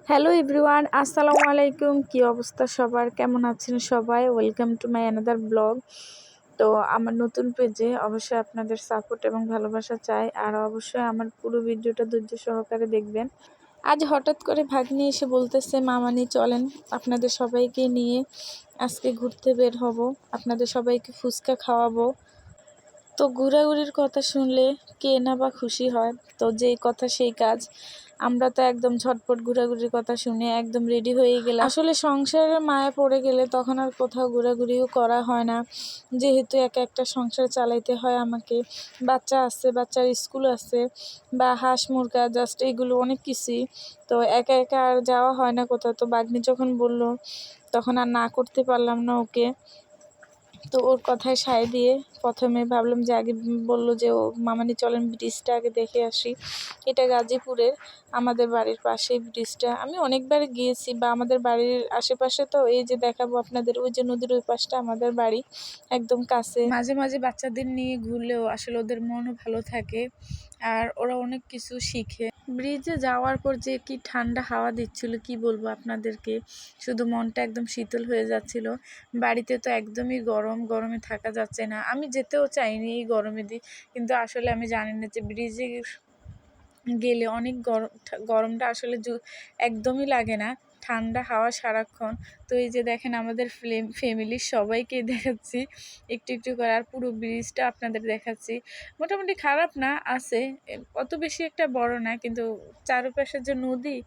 Hello everyone, আসসালামু আলাইকুম। কি অবস্থা সবার, কেমন আছেন সবাই? Welcome to my another blog. তো আমার নতুন পেজে অবশ্যই আপনাদের সাপোর্ট এবং ভালোবাসা চাই, আর অবশ্যই আমার পুরো ভিডিওটা ধৈর্য সহকারে দেখবেন। আজ হঠাৎ করে ভাগ্নি এসে বলতেছে, মামানি চলেন আপনাদের সবাইকে নিয়ে আজকে ঘুরতে বের হব, আপনাদের সবাইকে ফুচকা খাওয়াবো। তো ঘোরাঘুরির কথা শুনলে কে না বা খুশি হয়। তো যেই কথা সেই কাজ, আমরা তো একদম ঝটপট ঘোরাঘুরির কথা শুনে একদম রেডি হয়ে গেলাম। আসলে সংসারের মায়া পড়ে গেলে তখন আর কোথাও ঘোরাঘুরিও করা হয় না, যেহেতু একা একটা সংসার চালাইতে হয় আমাকে। বাচ্চা আছে, বাচ্চার স্কুল আছে, বা হাঁস মুরগা জাস্ট এগুলো অনেক কিছুই। তো একা একা আর যাওয়া হয় না কোথাও। তো বাগ্নি যখন বলল তখন আর না করতে পারলাম না ওকে। তো ওর কথায় সায় দিয়ে প্রথমে ভাবলাম যে আগে বললো যে ও মামানি চলেন ব্রিজটা আগে দেখে আসি। এটা গাজীপুরের, আমাদের বাড়ির পাশেই ব্রিজটা। আমি অনেকবার গিয়েছি, বা আমাদের বাড়ির আশেপাশে। তো এই যে দেখাবো আপনাদের, ওই যে নদীর ওই পাশটা আমাদের বাড়ি, একদম কাছে। মাঝে মাঝে বাচ্চাদের নিয়ে ঘুরলেও আসলে ওদের মনও ভালো থাকে, আর ওরা অনেক কিছু শিখে। ব্রিজে যাওয়ার পর যে কি ঠান্ডা হাওয়া দিচ্ছিল, কি বলবো আপনাদেরকে, শুধু মনটা একদম শীতল হয়ে যাচ্ছিল। বাড়িতে তো একদমই গরম, গরমে থাকা যাচ্ছে না। আমি যেতেও চাইনি এই গরমে কিন্তু আসলে আমি জানি না যে ব্রিজে গেলে অনেক গরমটা আসলে একদমই লাগে না, ঠান্ডা হাওয়া সারাক্ষণ। তো এই যে দেখেন আমাদের ফ্যামিলির সবাইকে দেখাচ্ছি একটু একটু করে, আর পুরো ব্রিজটা আপনাদের দেখাচ্ছি। মোটামুটি খারাপ না, আছে, অত বেশি একটা বড় না, কিন্তু চারপাশের যে নদী,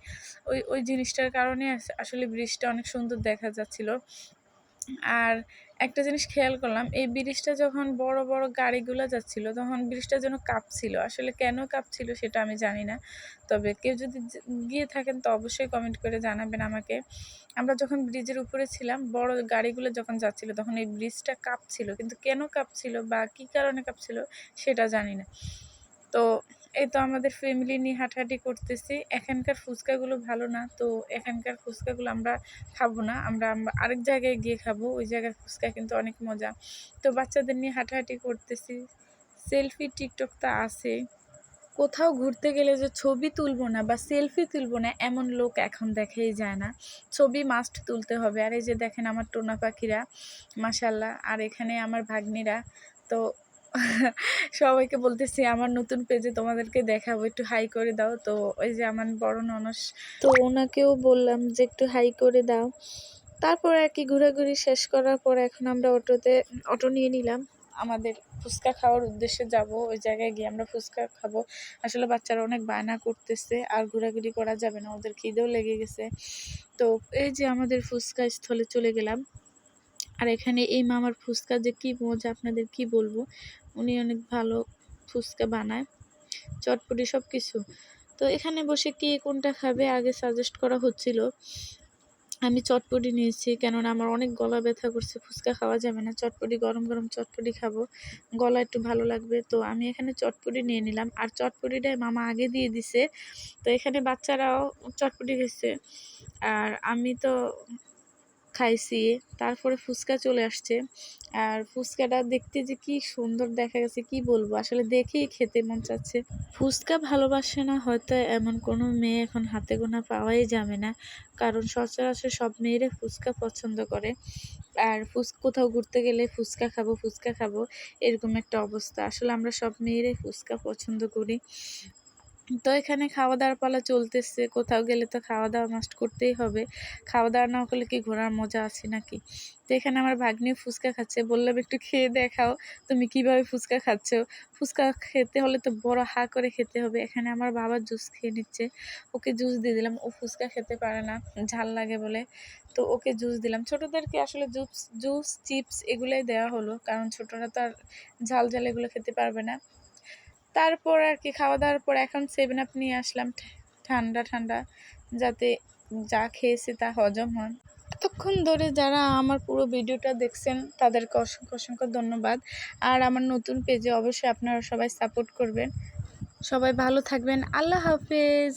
ওই জিনিসটার কারণে আসলে ব্রিজটা অনেক সুন্দর দেখা যাচ্ছিল। আর একটা জিনিস খেয়াল করলাম, এই ব্রিজটা যখন বড় বড় গাড়িগুলো যাচ্ছিল তখন ব্রিজটা যেন কাঁপছিল। আসলে কেন কাঁপছিল সেটা আমি জানি না, তবে কেউ যদি গিয়ে থাকেন তো অবশ্যই কমেন্ট করে জানাবেন আমাকে। আমরা যখন ব্রিজের উপরে ছিলাম, বড় গাড়িগুলো যখন যাচ্ছিল তখন এই ব্রিজটা কাঁপছিল, কিন্তু কেন কাঁপছিল বা কী কারণে কাঁপছিল সেটা জানি না। তো এই তো আমাদের ফ্যামিলি নিয়ে হাঁটাহাঁটি করতেছি। এখানকার ফুচকাগুলো ভালো না, তো এখানকার ফুচকাগুলো আমরা খাবো না, আমরা আরেক জায়গায় গিয়ে খাবো। ওই জায়গার ফুচকা কিন্তু অনেক মজা। তো বাচ্চাদের নিয়ে হাঁটাহাঁটি করতেছি। সেলফি টিকটক তো আছে, কোথাও ঘুরতে গেলে যে ছবি তুলবো না বা সেলফি তুলবো না এমন লোক এখন দেখাই যায় না, ছবি মাস্ট তুলতে হবে। আর এই যে দেখেন আমার টোনা পাখিরা, মাশাল্লাহ। আর এখানে আমার ভাগ্নিরা। তো সবাইকে বলতেছি আমার নতুন পেজে তোমাদেরকে দেখাবো, একটু হাই করে দাও। তো ওই যে আমার বড় ননস, তো ওনাকেও বললাম যে একটু হাই করে দাও। তারপর আর কি ঘোরাঘুরি শেষ করার পর এখন আমরা অটো নিয়ে নিলাম, আমাদের ফুচকা খাওয়ার উদ্দেশ্যে যাব। ওই জায়গায় গিয়ে আমরা ফুচকা খাবো। আসলে বাচ্চারা অনেক বায়না করতেছে, আর ঘোরাঘুরি করা যাবে না, ওদের খিদেও লেগে গেছে। তো এই যে আমাদের ফুচকা স্থলে চলে গেলাম। আর এখানে এই মামার ফুচকা যে কি মজা আপনাদের কি বলবো, উনি অনেক ভালো ফুচকা বানায়, চটপটি সব কিছু। তো এখানে বসে কে কোনটা খাবে আগে সাজেস্ট করা হচ্ছিল। আমি চটপটি নিয়েছি, কেননা আমার অনেক গলা ব্যথা করছে, ফুচকা খাওয়া যাবে না, চটপটি গরম গরম চটপটি খাবো, গলা একটু ভালো লাগবে। তো আমি এখানে চটপটি নিয়ে নিলাম, আর চটপটিটাই মামা আগে দিয়ে দিছে। তো এখানে বাচ্চারাও চটপটি খেয়েছে, আর আমি তো খাইছি। তারপরে ফুচকা চলে আসছে, আর ফুচকাটা দেখতে যে কি সুন্দর দেখা গেছে কি বলবো, আসলে দেখেই খেতে মন চাচ্ছে। ফুচকা ভালোবাসে না হয়তো এমন কোনো মেয়ে এখন হাতে গোনা পাওয়াই যাবে না, কারণ সচরাচর সব মেয়েরা ফুচকা পছন্দ করে। আর কোথাও ঘুরতে গেলে ফুচকা খাবো ফুচকা খাবো, এরকম একটা অবস্থা। আসলে আমরা সব মেয়েরাই ফুচকা পছন্দ করি। তো এখানে খাওয়া দাওয়ার পালা চলতেছে, কোথাও গেলে তো খাওয়া দাওয়া মাস্ট করতেই হবে, খাওয়া দাওয়া না করলে কি ঘোরার মজা আছে নাকি। তো এখানে আমার ভাগ্নি ফুচকা খাচ্ছে, বললাম একটু খেয়ে দেখাও তুমি কিভাবে ফুচকা খাচ্ছ। ফুচকা খেতে হলে তো বড় হা করে খেতে হবে। এখানে আমার বাবা জুস খেয়ে নিচ্ছে, ওকে জুস দিয়ে দিলাম, ও ফুচকা খেতে পারে না, ঝাল লাগে বলে। তো ওকে জুস দিলাম। ছোটদেরকে আসলে জুস চিপস এগুলোই দেওয়া হলো, কারণ ছোটরা তো আর ঝাল ঝাল এগুলো খেতে পারবে না। তারপর আর কি খাওয়া দাওয়ার পর এখন 7 আপ নিয়ে আসলাম, ঠান্ডা ঠান্ডা, যাতে যা খেয়েছি তা হজম হয়। এতক্ষণ ধরে যারা আমার পুরো ভিডিওটা দেখছেন তাদেরকে অসংখ্য অসংখ্য ধন্যবাদ। আর আমার নতুন পেজে অবশ্যই আপনারা সবাই সাপোর্ট করবেন। সবাই ভালো থাকবেন, আল্লাহ হাফেজ।